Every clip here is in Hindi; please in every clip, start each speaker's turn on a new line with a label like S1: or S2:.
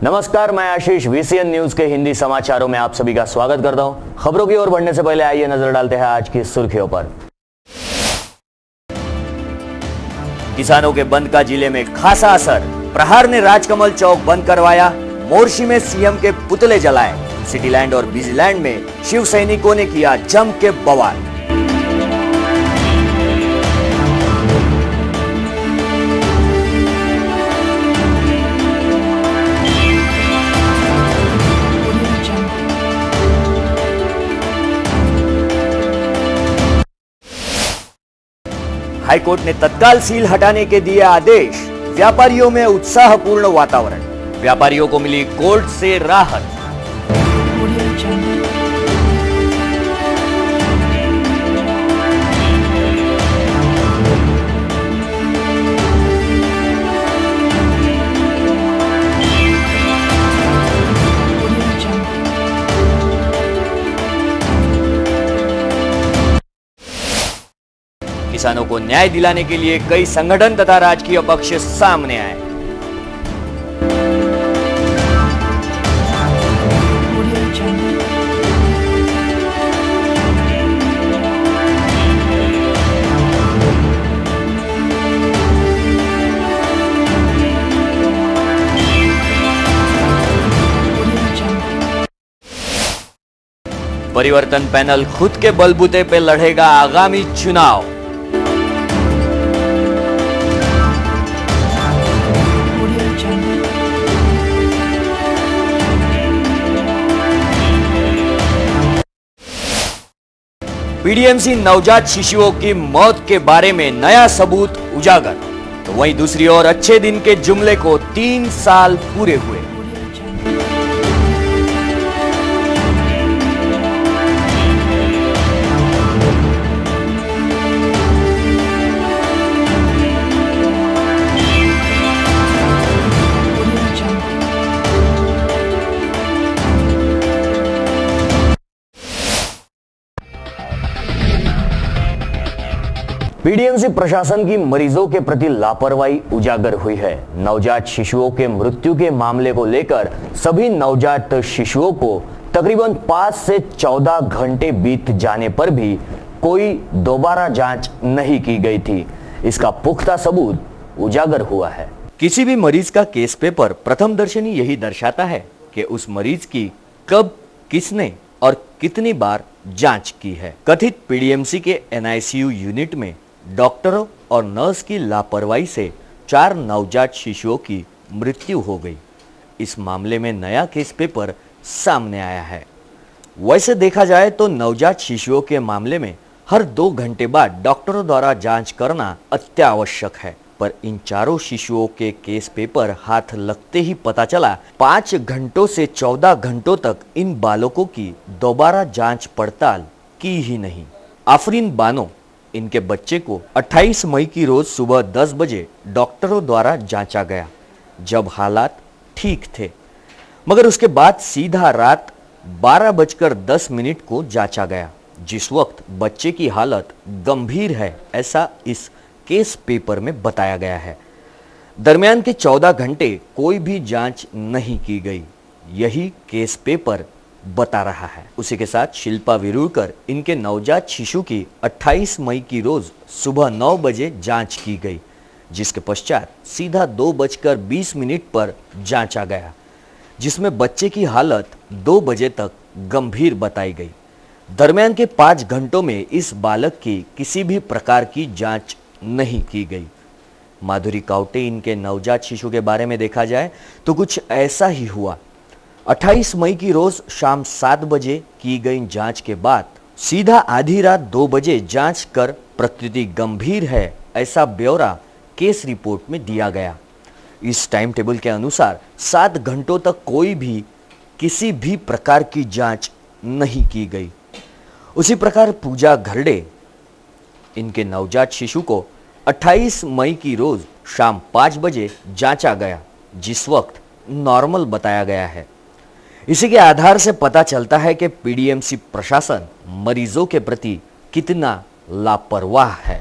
S1: नमस्कार, मैं आशीष VCN न्यूज के हिंदी समाचारों में आप सभी का स्वागत करता हूं। खबरों की ओर बढ़ने से पहले आइए नजर डालते हैं आज की सुर्खियों पर। किसानों के बंद का जिले में खासा असर। प्रहार ने राजकमल चौक बंद करवाया। मोर्शी में सीएम के पुतले जलाए। सिटीलैंड और बिजीलैंड में शिव सैनिकों ने किया जम के बवाल। हाईकोर्ट ने तत्काल सील हटाने के दिए आदेश। व्यापारियों में उत्साहपूर्ण वातावरण। व्यापारियों को मिली कोर्ट से राहत। किसानों को न्याय दिलाने के लिए कई संगठन तथा राजकीय पक्ष सामने आए। परिवर्तन पैनल खुद के बलबूते पे लड़ेगा आगामी चुनाव। पीडीएमसी नवजात शिशुओं की मौत के बारे में नया सबूत उजागर। तो वहीं दूसरी ओर अच्छे दिन के जुमले को 3 साल पूरे हुए। पीडीएमसी प्रशासन की मरीजों के प्रति लापरवाही उजागर हुई है। नवजात शिशुओं के मृत्यु के मामले को लेकर सभी नवजात शिशुओं को तकरीबन 5 से 14 घंटे बीत जाने पर भी कोई दोबारा जांच नहीं की गई थी। इसका पुख्ता सबूत उजागर हुआ है। किसी भी मरीज का केस पेपर प्रथम दर्शनी यही दर्शाता है कि उस मरीज की कब, किसने और कितनी बार जांच की है। कथित पीडीएमसी के NICU यूनिट में डॉक्टरों और नर्स की लापरवाही से 4 नवजात शिशुओं की मृत्यु हो गई। इस मामले में नया केस पेपर सामने आया है। वैसे देखा जाए तो नवजात शिशुओं के मामले में हर 2 घंटे बाद डॉक्टरों द्वारा जांच करना अत्यावश्यक है, पर इन चारों शिशुओं के केस पेपर हाथ लगते ही पता चला 5 घंटों से 14 घंटों तक इन बालकों की दोबारा जांच पड़ताल की ही नहीं। आफरीन बानो, इनके बच्चे को 28 मई की रोज सुबह 10 बजे डॉक्टरों द्वारा जांचा गया, जब हालात ठीक थे, मगर उसके बाद सीधा रात 12:10 को जांचा गया, जिस वक्त बच्चे की हालत गंभीर है, ऐसा इस केस पेपर में बताया गया है। दरमियान के 14 घंटे कोई भी जांच नहीं की गई, यही केस पेपर बता रहा है। उसी के साथ शिल्पा विरुड़कर, इनके नवजात शिशु की 28 मई की रोज सुबह 9 बजे जांच की गई, जिसके पश्चात सीधा 2:20 पर जांचा गया, जिसमें बच्चे की हालत 2 बजे तक गंभीर बताई गई। दरमियान के 5 घंटों में इस बालक की किसी भी प्रकार की जांच नहीं की गई। माधुरी कावटे, इनके नवजात शिशु के बारे में देखा जाए तो कुछ ऐसा ही हुआ। 28 मई की रोज शाम 7 बजे की गई जांच के बाद सीधा आधी रात 2 बजे जांच कर प्रकृति गंभीर है, ऐसा ब्यौरा केस रिपोर्ट में दिया गया। इस टाइम टेबल के अनुसार 7 घंटों तक कोई भी किसी भी प्रकार की जांच नहीं की गई। उसी प्रकार पूजा घरडे, इनके नवजात शिशु को 28 मई की रोज शाम 5 बजे जांचा गया, जिस वक्त नॉर्मल बताया गया है। इसी के आधार से पता चलता है कि पीडीएमसी प्रशासन मरीजों के प्रति कितना लापरवाह है।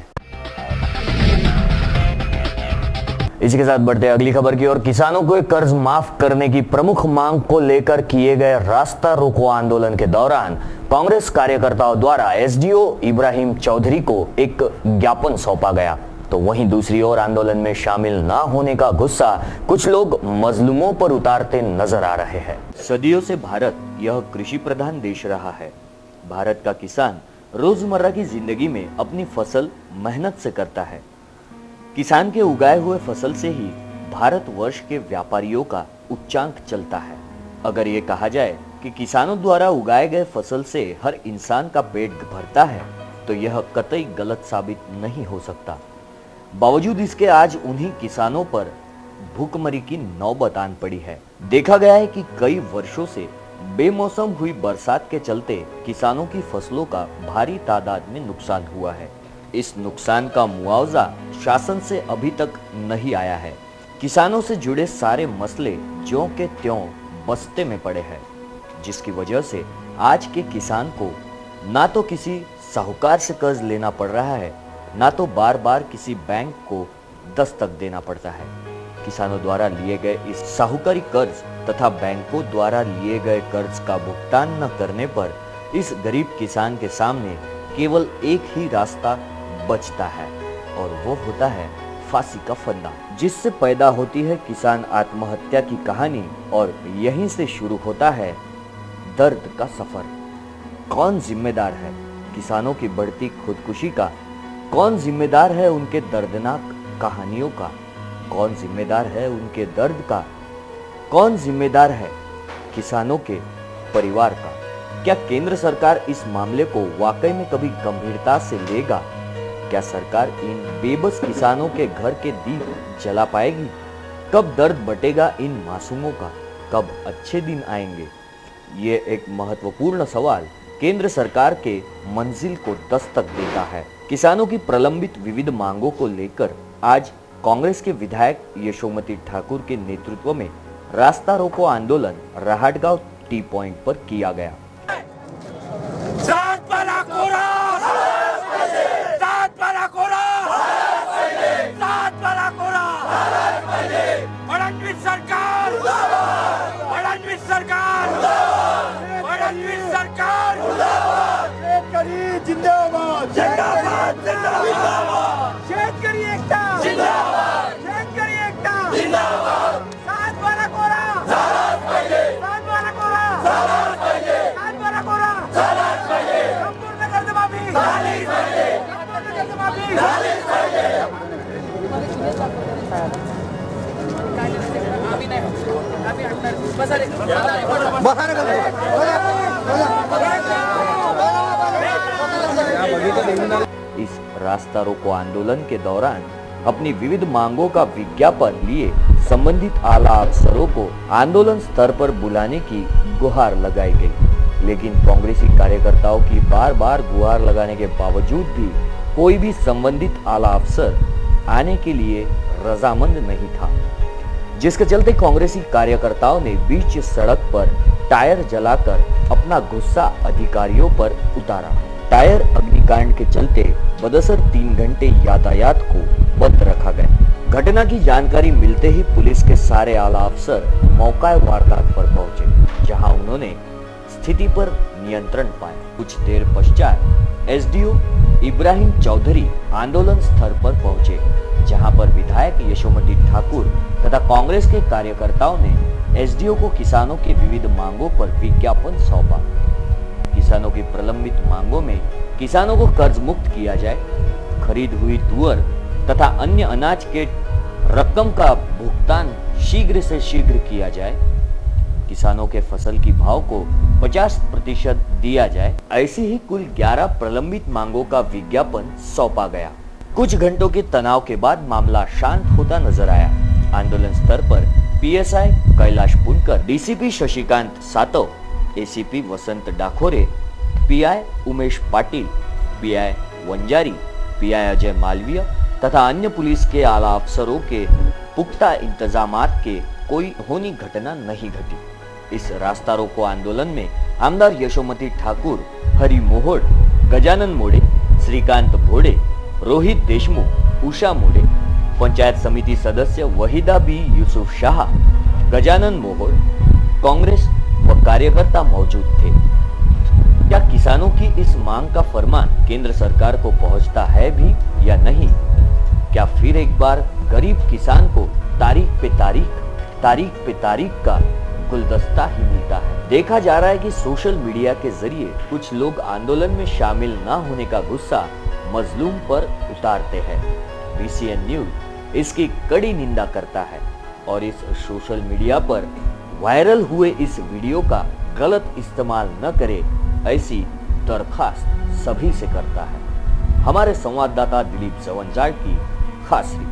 S1: इसी के साथ बढ़ते अगली खबर की ओर। किसानों को कर्ज माफ करने की प्रमुख मांग को लेकर किए गए रास्ता रोको आंदोलन के दौरान कांग्रेस कार्यकर्ताओं द्वारा एसडीओ इब्राहिम चौधरी को एक ज्ञापन सौंपा गया। तो वहीं दूसरी ओर आंदोलन में शामिल न होने का गुस्सा कुछ लोग मजलूमों पर उतारते नजर आ रहे हैं।
S2: सदियों से भारत यह कृषि प्रधान देश रहा है। भारत का किसान रोजमर्रा की जिंदगी में अपनी फसल मेहनत से करता है। किसान के उगाए हुए फसल से ही भारतवर्ष के व्यापारियों का उच्चांक चलता है। अगर ये कहा जाए कि किसानों द्वारा उगाए गए फसल से हर इंसान का पेट भरता है तो यह कतई गलत साबित नहीं हो सकता। बावजूद इसके आज उन्हीं किसानों पर भूखमरी की नौबत आन पड़ी है। देखा गया है कि कई वर्षों से बेमौसम हुई बरसात के चलते किसानों की फसलों का भारी तादाद में नुकसान हुआ है। इस नुकसान का मुआवजा शासन से अभी तक नहीं आया है। किसानों से जुड़े सारे मसले ज्यों के त्यों बस्ते में पड़े हैं, जिसकी वजह से आज के किसान को ना तो किसी साहूकार से कर्ज लेना पड़ रहा है, ना तो बार बार किसी बैंक को दस्तक देना पड़ता है। किसानों द्वारा लिए गए इस साहूकारी कर्ज तथा बैंकों द्वारा लिए गए कर्ज का भुगतान न करने पर इस गरीब किसान के सामने केवल एक ही रास्ता बचता है और वो होता है फांसी का फंदा, जिससे पैदा होती है किसान आत्महत्या की कहानी और यहीं से शुरू होता है दर्द का सफर। कौन जिम्मेदार है किसानों की बढ़ती खुदकुशी का? कौन जिम्मेदार है उनके दर्दनाक कहानियों का? कौन जिम्मेदार है उनके दर्द का? कौन जिम्मेदार है किसानों के परिवार का? क्या केंद्र सरकार इस मामले को वाकई में कभी गंभीरता से लेगा? क्या सरकार इन बेबस किसानों के घर के दीप जला पाएगी? कब दर्द बटेगा इन मासूमों का? कब अच्छे दिन आएंगे? ये एक महत्वपूर्ण सवाल केंद्र सरकार के मंजिल को दस्तक देता है। किसानों की प्रलंबित विविध मांगों को लेकर आज कांग्रेस के विधायक यशोमती ठाकुर के नेतृत्व में रास्ता रोको आंदोलन राहटगांव टी पॉइंट पर किया गया।
S3: जिंदाबाद जिंदाबाद जिंदाबाद शेतकरी एकता जिंदाबाद शेतकरी एकता जिंदाबाद सात वाला कोरा झालाच पाहिजे सात वाला कोरा झालाच पाहिजे सात वाला कोरा झालाच पाहिजे संपूर्ण कर्जमाफी झालीच पाहिजे संपूर्ण कर्जमाफी झालीच पाहिजे अभी नाही अभी
S2: इस रास्ता रोको आंदोलन के दौरान अपनी विविध मांगों का विज्ञापन लिए संबंधित आला अफसरों को आंदोलन स्तर पर बुलाने की गुहार लगाई गई, लेकिन कांग्रेसी कार्यकर्ताओं की बार बार गुहार लगाने के बावजूद भी कोई भी संबंधित आला अफसर आने के लिए रजामंद नहीं था, जिसके चलते कांग्रेसी कार्यकर्ताओं ने बीच सड़क पर टायर जलाकर अपना गुस्सा अधिकारियों पर उतारा। टायर अग्निकांड के चलते बदसर 3 घंटे यातायात को बंद रखा गया। घटना की जानकारी मिलते ही पुलिस के सारे आला अफसर मौका वारदात पर पहुंचे, जहां उन्होंने स्थिति पर नियंत्रण पाया। कुछ देर पश्चात एसडीओ इब्राहिम चौधरी आंदोलन स्थल पर पहुंचे, जहां पर विधायक यशोमती ठाकुर तथा कांग्रेस के कार्यकर्ताओं ने एसडीओ को किसानों की विविध मांगों पर विज्ञापन सौंपा। किसानों की प्रलंबित मांगों में किसानों को कर्ज मुक्त किया जाए, खरीद हुई तुअर तथा अन्य अनाज के रकम का भुगतान शीघ्र से शीघ्र किया जाए, किसानों के फसल की भाव को 50% दिया जाए, ऐसी ही कुल 11 प्रलंबित मांगों का विज्ञापन सौंपा गया। कुछ घंटों के तनाव के बाद मामला शांत होता नजर आया। आंदोलन स्तर पर PSI Kailash Punkar, DCP Shashikant Satav, ACP Vasant Dakhore, PI Umesh Patil, PI Vanjari, PI Ajay Malviya तथा अन्य पुलिस के आला अफसरों के पुख्ता इंतजामात के कोई होनी घटना नहीं घटी। इस रास्ता रोको आंदोलन में आमदार यशोमती ठाकुर, हरि मोहोड, गजानन मोड़े, श्रीकांत भोड़े, रोहित देशमुख, उषा मोड़े, पंचायत समिति सदस्य वहीदा बी यूसुफ शाह, गजानन मोहोळ, कांग्रेस व कार्यकर्ता मौजूद थे। क्या किसानों की इस मांग का फरमान केंद्र सरकार को पहुंचता है भी या नहीं? क्या फिर एक बार गरीब किसान को तारीख पे तारीख का गुलदस्ता ही मिलता है? देखा जा रहा है कि सोशल मीडिया के जरिए कुछ लोग आंदोलन में शामिल न होने का गुस्सा मजलूम पर उतारते हैं। VCN न्यूज इसकी कड़ी निंदा करता है और इस सोशल मीडिया पर वायरल हुए इस वीडियो का गलत इस्तेमाल न करे, ऐसी दरखास्त सभी से करता है। हमारे संवाददाता दिलीप जवंजाड़ की खास रिपोर्ट।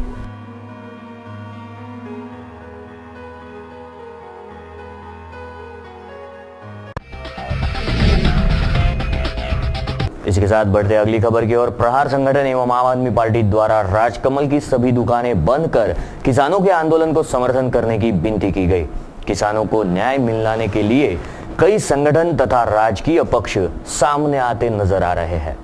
S1: इसके साथ बढ़ते अगली खबर की ओर। प्रहार संगठन एवं आम आदमी पार्टी द्वारा राजकमल की सभी दुकानें बंद कर किसानों के आंदोलन को समर्थन करने की विनती की गई। किसानों को न्याय मिलने के लिए कई संगठन तथा राजकीय पक्ष सामने आते नजर आ रहे हैं।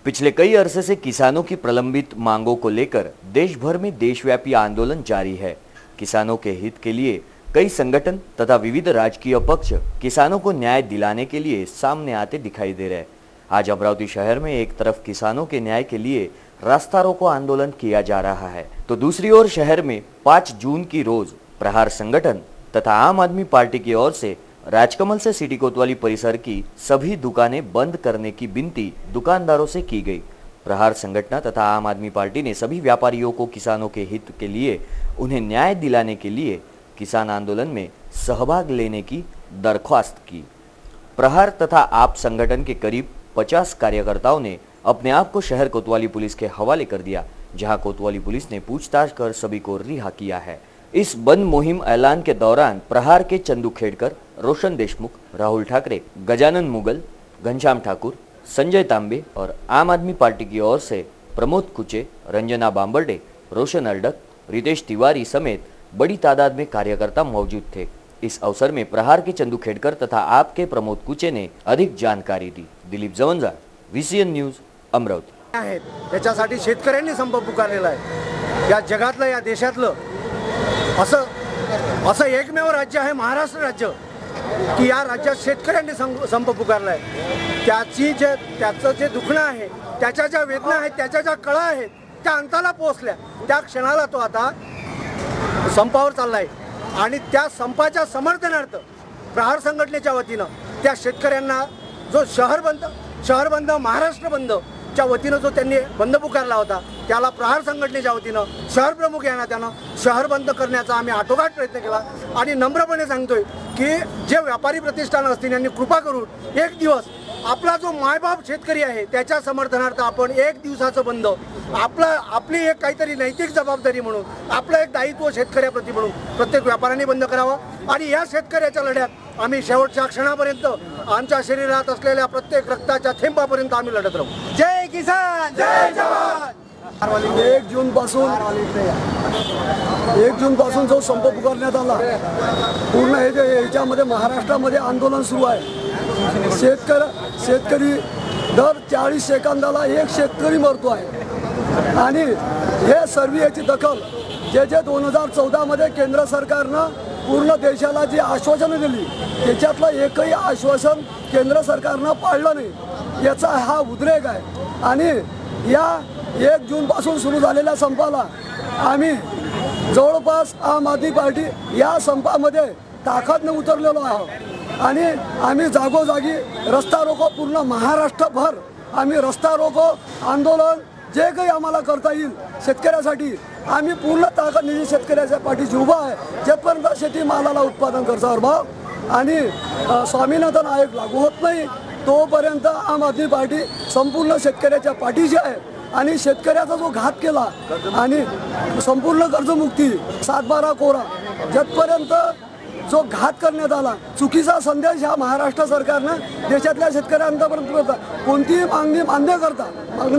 S2: पिछले कई अरसे से किसानों की प्रलंबित मांगों को लेकर देश भर में देशव्यापी आंदोलन जारी है। किसानों के हित के लिए कई संगठन तथा विविध राजकीय पक्ष किसानों को न्याय दिलाने के लिए सामने आते दिखाई दे रहे हैं। आज अमरावती शहर में एक तरफ किसानों के न्याय के लिए रास्ता रोको आंदोलन किया जा रहा है, तो दूसरी ओर शहर में 5 जून की रोज प्रहार संगठन तथा आम आदमी पार्टी की ओर से राजकमल से सिटी कोतवाली परिसर की सभी दुकानें बंद करने की विनती दुकानदारों से की गई। प्रहार संगठन तथा आम आदमी पार्टी ने सभी व्यापारियों को किसानों के हित के लिए उन्हें न्याय दिलाने के लिए किसान आंदोलन में सहभाग लेने की दरख्वास्त की। प्रहार तथा आप संगठन के करीब 50 कार्यकर्ताओं ने अपने आप को शहर कोतवाली पुलिस के हवाले कर दिया, जहां कोतवाली पुलिस ने पूछताछ कर सभी को रिहा किया है। इस बंद मुहिम ऐलान के दौरान प्रहार के चंदू खेड़कर, रोशन देशमुख, राहुल ठाकरे, गजानन मुगल, घनश्याम ठाकुर, संजय तांबे और आम आदमी पार्टी की ओर से प्रमोद कुचे, रंजना बांबर्डे, रोशन अरडक, रितेश तिवारी समेत बड़ी तादाद में कार्यकर्ता मौजूद थे। इस अवसर में प्रहार के चंदू खेड़कर तथा आपके प्रमोद कुचे ने अधिक जानकारी दी। Dilip Jawanjal, VCN news, Amravati.
S4: त्याच्यासाठी शेतकऱ्यांनी संप पुकारलेला आहे। या जगातलं, या देशातलं असं एकमेव राज्य आहे महाराष्ट्र राज्य की या राज्यात शेतकऱ्यांनी संप पुकारलाय। त्याचं जे दुखणं आहे, त्याच्या ज्या वेदना आहेत, त्याच्या ज्या कळा आहेत, त्या अंताला पोहोचल्या। त्या क्षणाला तो आता संपावर चाललाय आणि त्या संपाच्या समर्थनार्थ प्रहार संघटनेच्या वतीनं त्या शेतकऱ्यांना जो शहर बंद महाराष्ट्र बंद च्या वतीनं जो त्यांनी बंद पुकारला होता, त्याला प्रहार संघटनेच्या वतीनं शहर प्रमुख यांना त्यानं शहर बंद करण्याचा आम्ही आटोकाट प्रयत्न केला आणि नम्रपणे सांगतोय की जे व्यापारी प्रतिष्ठान असतील यांनी कृपा करून एक दिवस आपला जो मायबाप शेतकरी आहे त्याच्या समर्थनार्थ आपण एक दिवसाचं बंद आपली एक काहीतरी नैतिक जबाबदारी म्हणून, आपलं एक दायित्व शेतकऱ्याप्रती म्हणून प्रत्येक व्यापाऱ्यांनी बंद करावं आणि या शेतकऱ्याच्या लढ्यात आम्ही शेवटच्या क्षणापर्यंत आमच्या शरीरात असलेल्या प्रत्येक रक्ताच्या थेंबापर्यंत आम्ही लढत राहू। जय किसान, जय जवान।
S5: 1 जून पासून जो संप पुकारण्यात आला, पूर्ण ह्याच्यामध्ये महाराष्ट्रामध्ये आंदोलन सुरू आहे। शेतकरी दर 40 सेकंदाला एक शेतकरी मरतो आहे आणि हे सर्व याची दखल जे 2014 मध्ये केंद्र सरकारनं पूर्ण देशाला जी आश्वासनं दिली, त्याच्यातलं एकही आश्वासन केंद्र सरकारनं पाळलं नाही। याचा हा उद्रेक आहे आणि या 1 जून पासून सुरू झालेल्या संपाला आम्ही जवळपास आम आदमी पार्टी या संपामध्ये ताकदने उतरलेलो आहोत आणि आम्ही जागोजागी रस्ता रोको, पूर्ण महाराष्ट्रभर आम्ही रस्ता रोको आंदोलन जे काही आम्हाला करता येईल शेतकऱ्यासाठी आम्ही पूर्ण ताकदीने शेतकऱ्याच्या पाठीशी उभा आहे। जेपर्यंत शेती मालाला उत्पादन खर्चावर भाव आणि स्वामीनाथन आयोग लागू होत नाही तोपर्यंत आम आदमी पार्टी संपूर्ण शेतकऱ्याच्या पाठीशी आहे आणि शेतकऱ्याचा जो घात केला आणि संपूर्ण कर्जमुक्ती 7/12 कोरा जेपर्यंत जो घात करण्यात आला, चुकीचा संदेश हा महाराष्ट्र सरकारने देशातल्या शेतकऱ्यांपर्यंत कोणतीही मागणी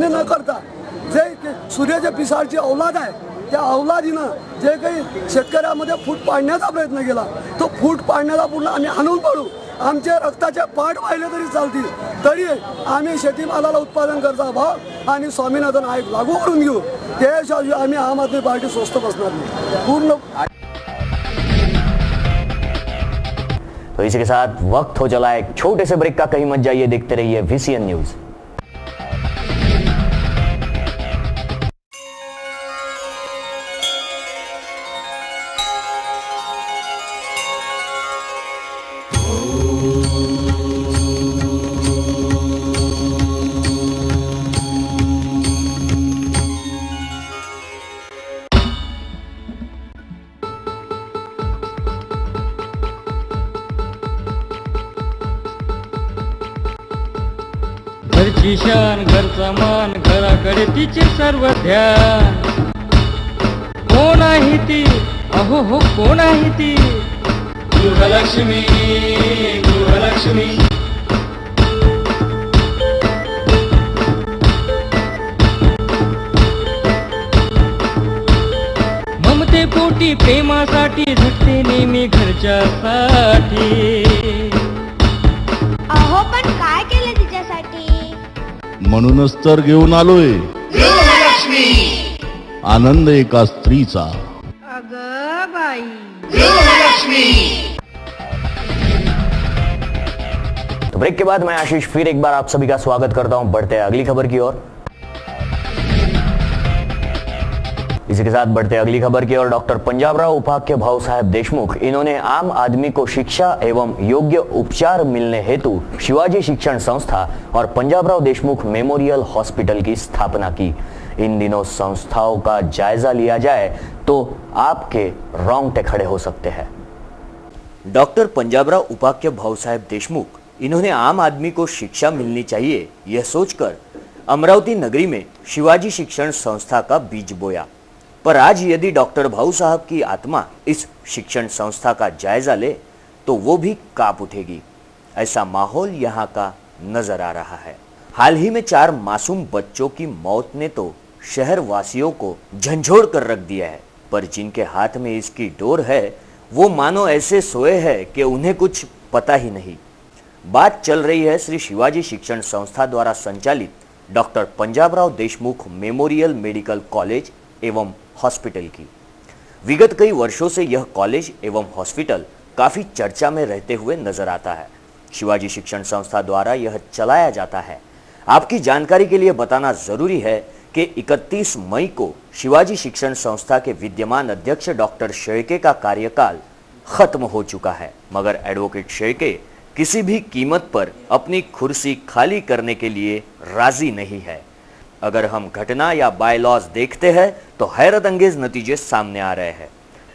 S5: न करता जे सूर्याच्या पिसाळची औलाद आहे त्या औलादीनं जे काही शेतकऱ्यामध्ये फूट पाडण्याचा प्रयत्न केला, तो फूट पाडण्याला पूर्ण आम्ही आणून पाडू आमचे रक्ताचे पाठ वाहिले तरी चालतील, तरी आम्ही शेतीमालाला उत्पादन करता भाव आणि स्वामीनाथन आयोग लागू करून घेऊ, त्याशिवाय आम्ही आम आदमी पार्टी स्वस्त बसणार नाही पूर्ण।
S1: तो इसी के साथ वक्त हो चला एक छोटे से ब्रेक का, कहीं मत जाइए, देखते रहिए VCN न्यूज।
S6: घरची शान घरचा मान घराकडे तिचे सर्व ध्यान, कोण आहे ती अहो हो कोण आहे ती गृहलक्ष्मी गृहलक्ष्मी। ममते पोटी प्रेमासाठी झटते नेहमी घरच्यासाठी,
S7: अहो पण काय केलं तिच्यासाठी,
S8: म्हणूनच तर घेऊन आलोय गृहलक्ष्मी, आनंद एका स्त्रीचा।
S7: अगं बाई
S8: गृहलक्ष्मी।
S1: तो ब्रेक के बाद मैं आशीष फिर एक बार आप सभी का स्वागत करता हूं। बढ़ते हैं अगली खबर की ओर। इसी के साथ बढ़ते अगली खबर की ओर। डॉक्टर पंजाबराव उपाख्य भाऊ साहेब देशमुख, इन्होंने आम आदमी को शिक्षा एवं योग्य उपचार मिलने हेतु शिवाजी शिक्षण संस्था और पंजाबराव देशमुख मेमोरियल हॉस्पिटल की स्थापना की। इन दिनों संस्थाओं का जायजा लिया जाए तो आपके रोंगटे खड़े हो सकते हैं।
S2: डॉक्टर पंजाबराव उपाख्य भाऊ साहेब देशमुख, इन्होंने आम आदमी को शिक्षा मिलनी चाहिए यह सोचकर अमरावती नगरी में शिवाजी शिक्षण संस्था का बीज बोया। पर आज यदि डॉक्टर भाऊ साहब की आत्मा इस शिक्षण संस्था का जायजा ले तो वो भी कांप उठेगी। ऐसा माहौल यहाँ का नजर आ रहा है। हाल ही में 4 मासूम बच्चों की मौत ने तो शहर वासियों को झंझोड़ कर रख दिया है, पर जिनके हाथ में इसकी डोर है वो मानो ऐसे सोए हैं कि उन्हें कुछ पता ही नहीं। बात चल रही है श्री शिवाजी शिक्षण संस्था द्वारा संचालित doctor Panjabrao Deshmukh memorial medical college एवं हॉस्पिटल की। विगत कई वर्षों से यह कॉलेज एवं हॉस्पिटल काफी चर्चा में रहते हुए नजर आता है। शिवाजी शिक्षण संस्था द्वारा यह चलाया जाता है। आपकी जानकारी के लिए बताना जरूरी है कि 31 मई को शिवाजी शिक्षण संस्था के विद्यमान अध्यक्ष डॉक्टर शेळके का कार्यकाल खत्म हो चुका है, मगर एडवोकेट शेळके किसी भी कीमत पर अपनी कुर्सी खाली करने के लिए राजी नहीं है। अगर हम घटना या बायलॉज देखते हैं तो हैरत अंगेज नतीजे सामने आ रहे हैं।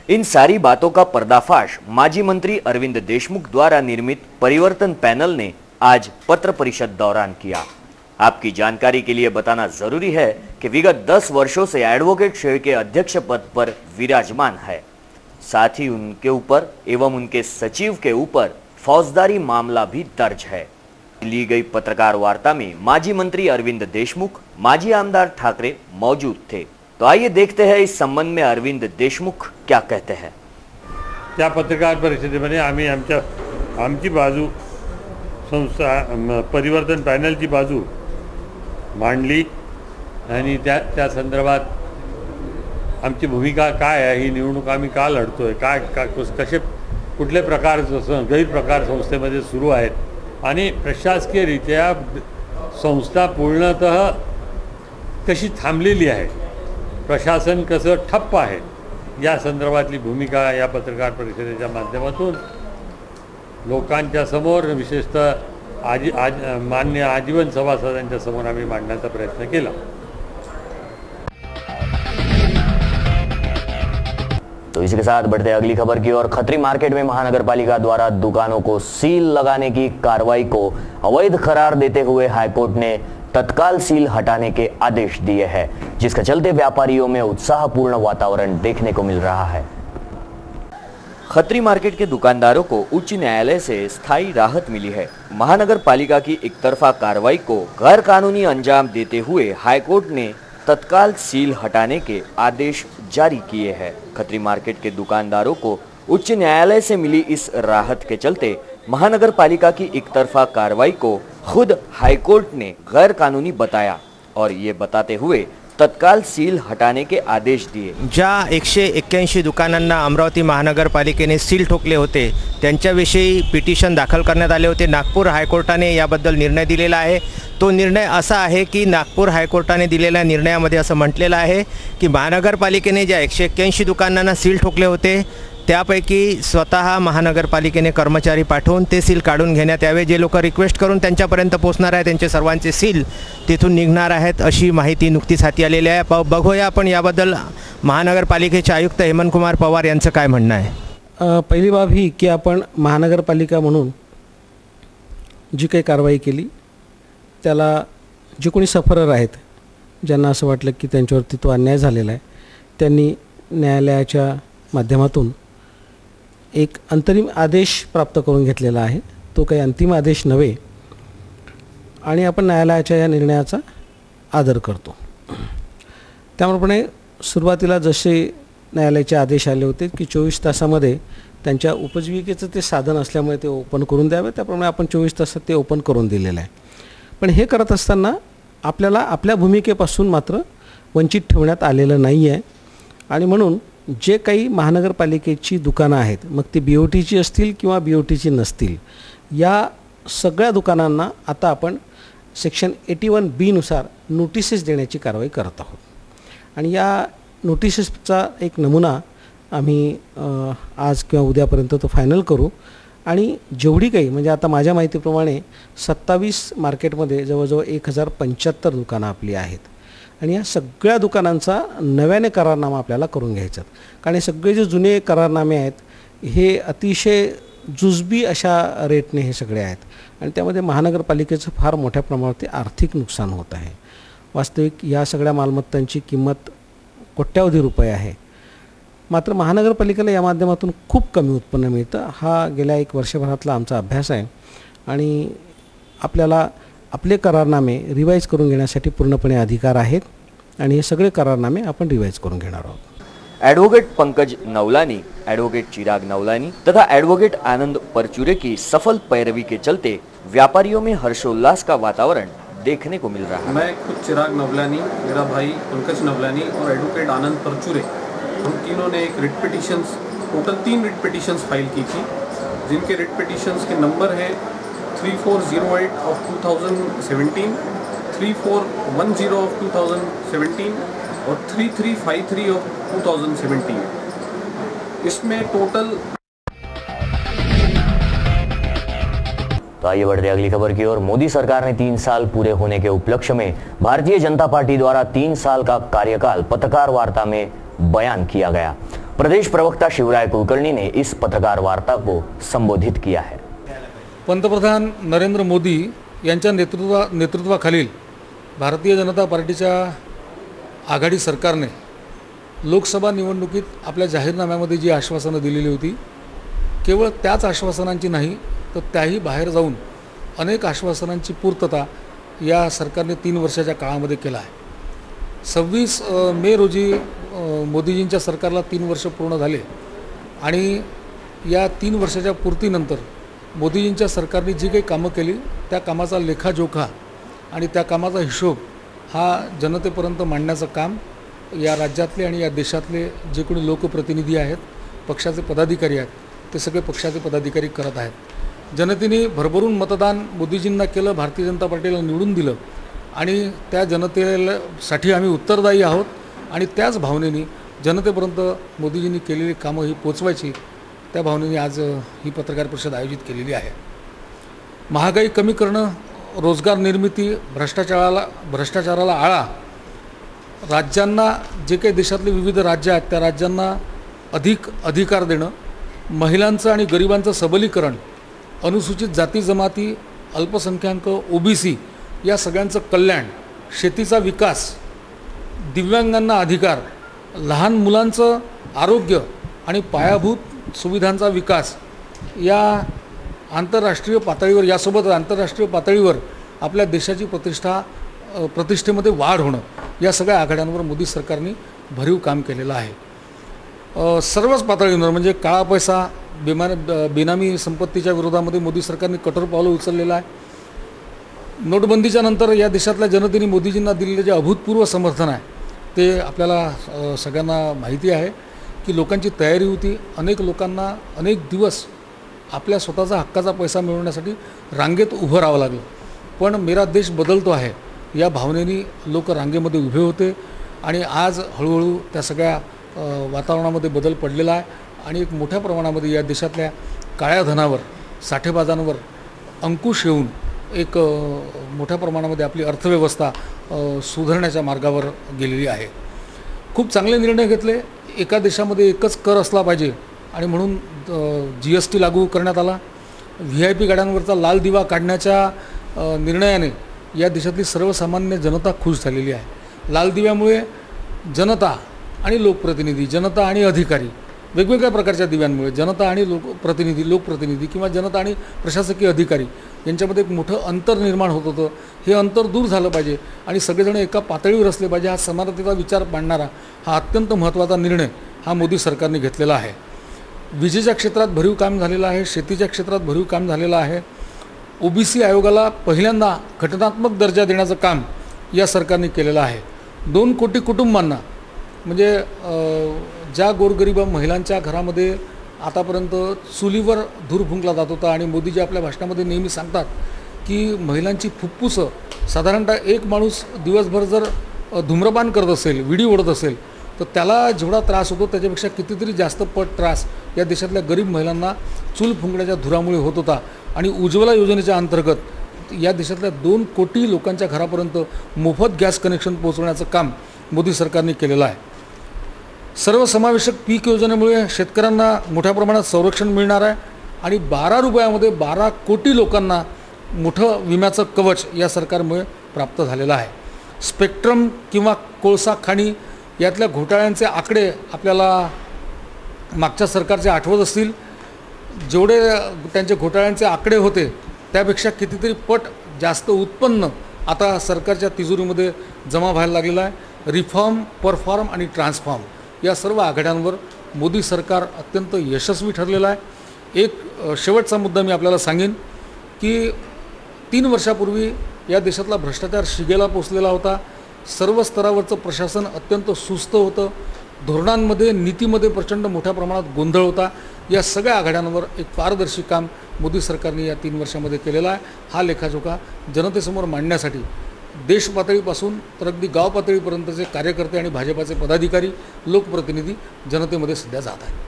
S2: इन सारी बातों का पर्दाफाश माजी मंत्री अरविंद देशमुख द्वारा निर्मित परिवर्तन पैनल ने आज पत्र परिषद दौरान किया। आपकी जानकारी के लिए बताना जरूरी है कि विगत 10 वर्षों से एडवोकेट शेळके अध्यक्ष पद पर विराजमान है। साथ ही उनके ऊपर एवं उनके सचिव के ऊपर फौजदारी मामला भी दर्ज है। ली गई पत्रकार वार्ता में माजी मंत्री अरविंद देशमुख, माजी आमदार ठाकरे मौजूद थे। तो आइए देखते हैं इस संबंध में अरविंद देशमुख क्या कहते हैं।
S9: त्या पत्रकार परिषदेमध्ये आम्ही आमची बाजू संस्था परिवर्तन पॅनलची बाजू मांडली आणि त्या संदर्भात आमची भूमिका काय आहे, ही निवडणूक आम्ही का लढतोय, कसे कुठले प्रकार गैरप्रकार संस्थेमध्ये सुरू आहेत आणि प्रशासकीयरित्या संस्था पूर्णतः कशी थांबलेली आहे, प्रशासन कसं ठप्प आहे, या संदर्भातली भूमिका या पत्रकार परिषदेच्या माध्यमातून लोकांच्या समोर विशेषतः मान्य आजीवन सभासदांच्या समोर आम्ही मांडण्याचा प्रयत्न केला।
S1: तो इसी के साथ बढ़ते अगली खबर की ओर। खत्री मार्केट में महानगरपालिका द्वारा दुकानों को सील लगाने की कार्रवाई को अवैध करार देते हुए हाईकोर्ट ने तत्काल सील हटाने के आदेश दिए हैं, जिसके चलते व्यापारियों में उत्साहपूर्ण वातावरण देखने को मिल रहा है।
S2: खत्री मार्केट के दुकानदारों को उच्च न्यायालय से स्थायी राहत मिली है। महानगर पालिका की एकतरफा कार्रवाई को गैर कानूनी अंजाम देते हुए हाईकोर्ट ने तत्काल सील हटाने के आदेश जारी किए हैं। खत्री मार्केट के दुकानदारों को उच्च न्यायालय से मिली इस राहत के चलते महानगर पालिका की एकतरफा कार्रवाई को खुद हाईकोर्ट ने गैर कानूनी बताया और ये बताते हुए तत्काल सील हटाने के आदेश दिए।
S10: ज्या 181 दुकानांना अमरावती महानगरपालिकेने सील ठोकले होते त्यांच्याविषयी पिटिशन दाखल करण्यात आले होते। नागपूर हायकोर्टाने याबद्दल निर्णय दिलेला आहे। तो निर्णय असा आहे की नागपूर हायकोर्टाने दिलेल्या निर्णयामध्ये असं म्हटलेलं आहे की महानगरपालिकेने ज्या 181 दुकानांना सील ठोकले होते त्यापैकी स्वतः महानगरपालिकेने कर्मचारी पाठवून ते सील काढून घेण्यात यावे। जे लोक रिक्वेस्ट करून त्यांच्यापर्यंत पोहोचणार आहे त्यांचे सर्वांचे सील तिथून निघणार आहेत अशी माहिती नुकतीच हाती आलेली आहे। बघूया आपण याबद्दल महानगरपालिकेचे आयुक्त हेमंतकुमार पवार यांचं काय म्हणणं आहे।
S11: पहिली बाब ही की आपण महानगरपालिका म्हणून जी काही कारवाई केली त्याला जे कोणी सफरर आहेत ज्यांना असं वाटलं की त्यांच्यावरती तो अन्याय झालेला आहे त्यांनी न्यायालयाच्या माध्यमातून एक अंतरिम आदेश प्राप्त करून घेतलेला आहे। तो काही अंतिम आदेश नव्हे आणि आपण न्यायालयाच्या या निर्णयाचा आदर करतो। त्याप्रमाणे सुरुवातीला जसे न्यायालयाचे आदेश आले होते की 24 तासामध्ये त्यांच्या उपजीविकेचं ते साधन असल्यामुळे ते ओपन करून द्यावे, त्याप्रमाणे आपण 24 तासात ते ओपन करून दिलेलं आहे। पण हे करत असताना आपल्याला आपल्या भूमिकेपासून मात्र वंचित ठेवण्यात आलेलं नाही आहे आणि म्हणून जे काही महानगरपालिकेची दुकानं आहेत मग ती BOTची असतील किंवा BOTची नसतील या सगळ्या दुकानांना आता आपण सेक्शन 81B नुसार नोटिसेस देण्याची कारवाई करत आहोत आणि या नोटिसेसचा एक नमुना आम्ही आज किंवा उद्यापर्यंत तो फायनल करू आणि जेवढी काही म्हणजे आता माझ्या माहितीप्रमाणे 27 मार्केटमध्ये जवळजवळ 1075 दुकानं आपली आहेत आणि या सगळ्या दुकानांचा नव्याने करारनामा आपल्याला करून घ्यायचा कारण हे सगळे जे जुने करारनामे आहेत हे अतिशय जुजबी अशा रेटने हे सगळे आहेत आणि त्यामध्ये महानगरपालिकेचं फार मोठ्या प्रमाणात आर्थिक नुकसान होत आहे। वास्तविक या सगळ्या मालमत्तांची किंमत कोट्यावधी रुपये आहे, मात्र महानगरपालिकेला या माध्यमातून खूप कमी उत्पन्न मिळतं। हा गेल्या 1 वर्षभरातला आमचा अभ्यास आहे आणि आपल्याला आपले करारनामे रिवाइज करून घेण्यासाठी पूर्णपणे अधिकार आहेत आणि हे सगळे करारनामे आपण रिवाइज करून घेणार आहोत।
S2: एडवोकेट पंकज नवलानी, एडवोकेट चिराग नवलानी तथा एडवोकेट आनंद परचूरे की सफल पैरवी के चलते व्यापारियों में हर्षोल्लास का वातावरण देखने को मिल रहा है।
S12: मैं खुद चिराग नवलानी, मेरा भाई पंकज नवलानी और एडवोकेट आनंद परचूरे, हम तीनों ने एक writ petitions total 3 writ petitions file की थी जिनके रिट पिटिशंस के नंबर है 3408 ऑफ 2017, 3410 ऑफ 2017 और 3353 ऑफ 2017। इसमें टोटल।
S1: तो आइए बढ़ते अगली खबर की ओर। मोदी सरकार ने 3 साल पूरे होने के उपलक्ष्य में भारतीय जनता पार्टी द्वारा 3 साल का कार्यकाल पत्रकार वार्ता में बयान किया गया। प्रदेश प्रवक्ता शिवराय कुलकर्णी ने इस पत्रकार वार्ता को संबोधित किया है।
S13: पंतप्रधान नरेंद्र मोदी यांच्या नेतृत्वाखालील भारतीय जनता पार्टीच्या आघाडी सरकारने लोकसभा निवडणुकीत आपल्या जाहीरनाम्यामध्ये जी आश्वासनं दिलेली होती केवळ त्याच आश्वासनांची नाही तर त्याही बाहेर जाऊन अनेक आश्वासनांची पूर्तता या सरकारने 3 वर्षाच्या काळामध्ये केला आहे। 26 मे रोजी मोदीजींच्या सरकारला 3 वर्ष पूर्ण झाले आणि या 3 वर्षाच्या पूर्तीनंतर मोदीजींच्या सरकारने जी काही कामं केली त्या कामाचा लेखाजोखा आणि त्या कामाचा हिशोब हा जनतेपर्यंत मांडण्याचं काम या राज्यातले आणि या देशातले जे कोणी लोकप्रतिनिधी आहेत, पक्षाचे पदाधिकारी आहेत ते सगळे पक्षाचे पदाधिकारी करत आहेत। जनतेने भरभरून मतदान मोदीजींना केलं, भारतीय जनता पार्टीला निवडून दिलं आणि त्या जनतेसाठी आम्ही उत्तरदायी आहोत आणि त्याच भावनेने जनतेपर्यंत मोदीजींनी केलेली कामं ही पोचवायची त्या भावनेने आज ही पत्रकार परिषद आयोजित केलेली आहे। महागाई कमी करणं, रोजगार निर्मिती, भ्रष्टाचाराला आळा, राज्यांना जे काही देशातले विविध राज्य आहेत त्या राज्यांना अधिक अधिकार देणं, महिलांचं आणि गरिबांचं सबलीकरण, अनुसूचित जाती जमाती, अल्पसंख्याक, OBC या सगळ्यांचं कल्याण, शेतीचा विकास, दिव्यांगांना अधिकार, लहान मुलांचं आरोग्य आणि पायाभूत सुविधांचा विकास या आंतरराष्ट्रीय पातळीवर, यासोबत आंतरराष्ट्रीय पातळीवर आपल्या देशाची प्रतिष्ठेमध्ये वाढ होणं या सगळ्या आघाड्यांवर मोदी सरकारने भरीव काम केलेलं आहे। सर्वच पातळींवर म्हणजे काळा पैसा बेनामी संपत्तीच्या विरोधामध्ये मोदी सरकारने कठोर पावलं उचललेलं आहे. नोटबंदीच्या नंतर या देशातल्या जनतेने मोदीजींना दिलेले जे अभूतपूर्व समर्थन आहे ते आपल्याला सगळ्यांना माहिती आहे की लोकांची तयारी होती. अनेक लोकांना अनेक दिवस आपल्या स्वतःचा हक्काचा पैसा मिळवण्यासाठी रांगेत उभं राहावं लागलं. पण मेरा देश बदलतो आहे या भावनेने लोक रांगेमध्ये उभे होते आणि आज हळूहळू त्या सगळ्या वातावरणामध्ये बदल पडलेला आहे आणि एक मोठ्या प्रमाणामध्ये या देशातल्या काळ्या धनावर साठेबाजांवर अंकुश येऊन एक मोठ्या प्रमाणामध्ये आपली अर्थव्यवस्था सुधारण्याच्या मार्गावर गेलेली आहे. खूप चांगले निर्णय घेतले. एका देशामध्ये एकच कर असला पाहिजे आणि म्हणून GST लागू करण्यात आला. VIP गाड्यांवरचा लाल दिवा काढण्याच्या निर्णयाने या देशातली सर्वसामान्य जनता खुश झालेली आहे. लाल दिव्यामुळे जनता आणि लोकप्रतिनिधी, जनता आणि अधिकारी, वेगवेगळ्या प्रकारच्या दिव्यांमुळे जनता आणि लोकप्रतिनिधी किंवा जनता आणि प्रशासकीय अधिकारी यांच्यामध्ये एक मोठं अंतर निर्माण होत होतं. हे अंतर दूर झालं पाहिजे आणि सगळेजण एका पातळीवर असले पाहिजे. हा समानतेचा विचार मांडणारा हा अत्यंत महत्त्वाचा निर्णय हा मोदी सरकारने घेतलेला आहे. विजेच्या क्षेत्रात भरीव काम झालेलं आहे. शेतीच्या क्षेत्रात भरीव काम झालेलं आहे. OBC आयोगाला पहिल्यांदा घटनात्मक दर्जा देण्याचं काम या सरकारने केलेलं आहे. 2 कोटी कुटुंबांना म्हणजे ज्या गोरगरीब महिलांच्या घरामध्ये आतापर्यंत चुलीवर धूर फुंकला जात होता आणि मोदीजी आपल्या भाषणामध्ये नेहमी सांगतात की महिलांची फुफ्फुसं साधारणतः एक माणूस दिवसभर जर धूम्रपान करत असेल, विडी ओढत असेल तर त्याला जेवढा त्रास होतो त्याच्यापेक्षा कितीतरी जास्त पट त्रास या देशातल्या गरीब महिलांना चूल फुंकण्याच्या धुरामुळे होत होता. आणि उज्ज्वला योजनेच्या अंतर्गत या देशातल्या 2 कोटी लोकांच्या घरापर्यंत मोफत गॅस कनेक्शन पोहोचवण्याचं काम मोदी सरकारने केलेलं आहे. सर्वसमावेशक पीक योजनेमुळे शेतकऱ्यांना मोठ्या प्रमाणात संरक्षण मिळणार आहे आणि 12 रुपयामध्ये 12 कोटी लोकांना मोठं विम्याचं कवच या सरकारमुळे प्राप्त झालेलं आहे. स्पेक्ट्रम किंवा कोळसा खाणी यातल्या घोटाळ्यांचे आकडे आपल्याला मागच्या सरकारचे आठवत असतील. जेवढे त्यांचे घोटाळ्यांचे आकडे होते त्यापेक्षा कितीतरी पट जास्त उत्पन्न आता सरकारच्या तिजोरीमध्ये जमा व्हायला लागलेलं आहे. रिफॉर्म, परफॉर्म आणि ट्रान्सफॉर्म या सर्व आघाड्यांवर मोदी सरकार अत्यंत यशस्वी ठरलेलं आहे. एक शेवटचा मुद्दा मी आपल्याला सांगेन की 3 वर्षापूर्वी या देशातला भ्रष्टाचार शिगेला पोचलेला होता. सर्व स्तरावरचं प्रशासन अत्यंत सुस्त होतं. धोरणांमध्ये, नीतीमध्ये प्रचंड मोठ्या प्रमाणात गोंधळ होता. या सगळ्या आघाड्यांवर एक पारदर्शी काम मोदी सरकारने या 3 वर्षामध्ये केलेला आहे. हा लेखाजोखा जनतेसमोर मांडण्यासाठी देश पातळीपासून तर अगदी गाव पातळीपर्यंतचे कार्यकर्ते आणि भाजपाचे पदाधिकारी, लोकप्रतिनिधी जनतेमध्ये सध्या जात आहेत.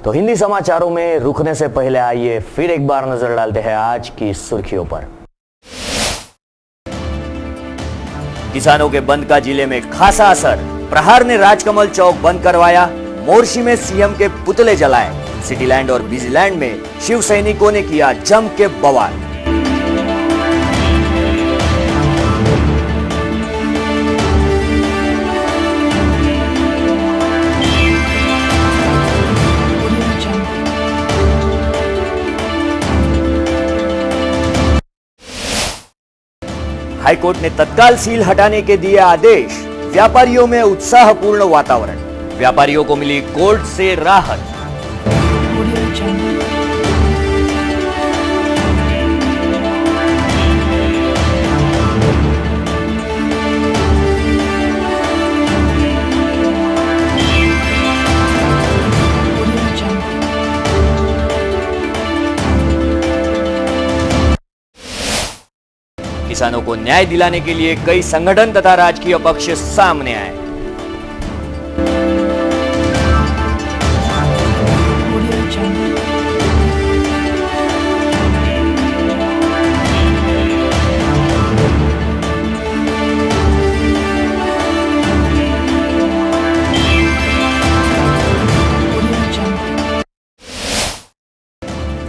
S1: तो हिंदी समाचारों में रुकने से पहले आइए फिर एक बार नजर डालते हैं आज की सुर्खियों पर।
S2: किसानों के बंद का जिले में खासा असर। प्रहार ने राजकमल चौक बंद करवाया। मोर्शी में सीएम के पुतले जलाए। सिटीलैंड और बिजीलैंड में शिव सैनिकों ने किया जम के बवाल। हाईकोर्ट ने तत्काल सील हटाने के दिए आदेश। व्यापारियों में उत्साहपूर्ण वातावरण। व्यापारियों को मिली कोर्ट से राहत। किसानों को न्याय दिलाने के लिए कई संगठन तथा राजकीय पक्ष सामने आए।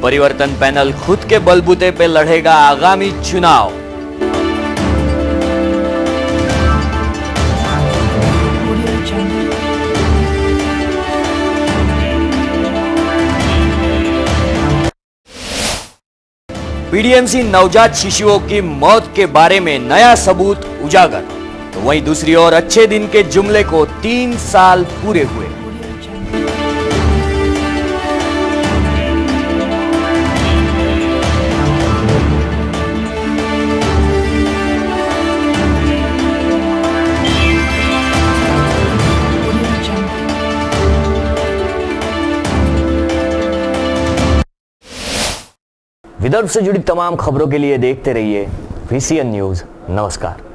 S2: परिवर्तन पैनल खुद के बलबूते पे लड़ेगा आगामी चुनाव। पीडीएमसी नवजात शिशुओं की मौत के बारे में नया सबूत उजागर। तो वहीं दूसरी ओर अच्छे दिन के जुमले को 3 साल पूरे हुए।
S1: विदर्भ से जुड़ी तमाम खबरों के लिए देखते रहिए VCN न्यूज। नमस्कार।